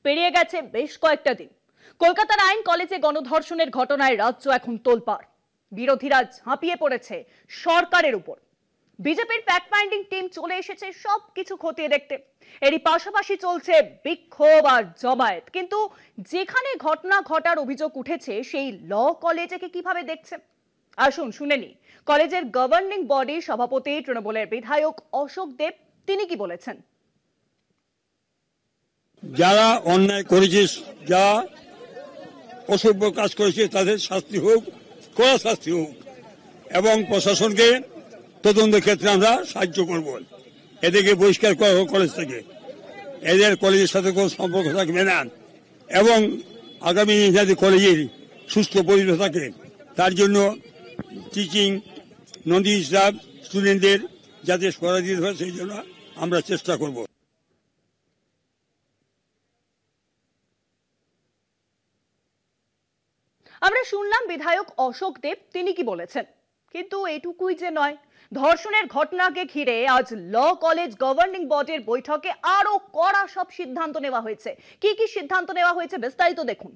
পেরিয়ে গেছে বেশ কয়েকটা দিন। কলকাতার আইন কলেজে গণধর্ষণের ঘটনায় রাজ্য এখন তোলপাড়। বিরোধীরা ঝাঁপিয়ে পড়েছে সরকারের উপর। বিজেপির ফ্যাক্ট ফাইন্ডিং টিম চলে এসেছে সবকিছু খতিয়ে দেখতে। এরই পাশাপাশি চলছে বিক্ষোভ আর জমায়েত। কিন্তু যেখানে ঘটনা ঘটার অভিযোগ উঠেছে সেই ল কলেজকে কিভাবে দেখছে, আসুন শুনে নি কলেজের গভর্নিং বডির সভাপতি তৃণমূলের বিধায়ক অশোক দেব তিনি কি বলেছেন। যারা অন্যায় করেছে, যা অসভ্য কাজ করেছে তাদের শাস্তি হোক, কড়া শাস্তি হোক, এবং প্রশাসনকে তদন্তের ক্ষেত্রে আমরা সাহায্য করব। এদেরকে বহিষ্কার করা হোক কলেজ থেকে, এদের কলেজের সাথে কোনো সম্পর্ক থাকবে না, এবং আগামী যাতে কলেজের সুস্থ পরিবেশ থাকে তার জন্য টিচিং নন স্টাফ স্টুডেন্টদের যাতে সহায়তা দিতে হয় সেই জন্য আমরা চেষ্টা করব। আমরা শুনলাম বিধায়ক অশোক দেব তিনি কি বলেছেন। কিন্তু এটুকুই যে নয়, ধর্ষণের ঘটনাকে ঘিরে আজ ল কলেজ গভর্নিং বডির বৈঠকে আরো কড়া সব সিদ্ধান্ত নেওয়া হয়েছে। কি কি সিদ্ধান্ত নেওয়া হয়েছে বিস্তারিত দেখুন।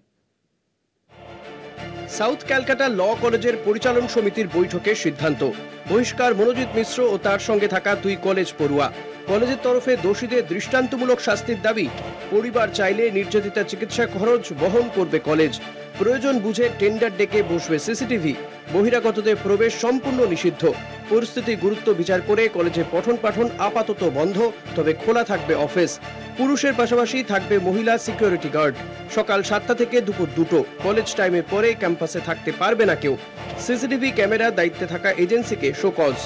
সাউথ ক্যালকাটা ল কলেজের পরিচালন সমিতির বৈঠকে সিদ্ধান্ত বহিষ্কার মনোজিৎ মিশ্র ও তার সঙ্গে থাকা 2 কলেজ পড়ুয়া। কলেজের তরফে দোষীদের দৃষ্টান্তমূলক শাস্তির দাবি। পরিবার চাইলে নির্যাতিতা চিকিৎসা খরচ বহন করবে কলেজ। প্রয়োজন বুঝে টেন্ডার ডেকে বসবে সিসিটিভি। বহিরাগতদের প্রবেশ সম্পূর্ণ নিষিদ্ধ। পরিস্থিতি গুরুত্ব বিচার করে কলেজে পঠন পাঠন আপাতত বন্ধ, তবে খোলা থাকবে অফিস। পুরুষের পাশাপাশি থাকবে মহিলা সিকিউরিটি গার্ড। সকাল 7টা থেকে দুপুর 2টো। কলেজ টাইমের পরে ক্যাম্পাসে থাকতে পারবে না কেউ। সিসিটিভি ক্যামেরা দায়িত্বে থাকা এজেন্সিকে শোকজ।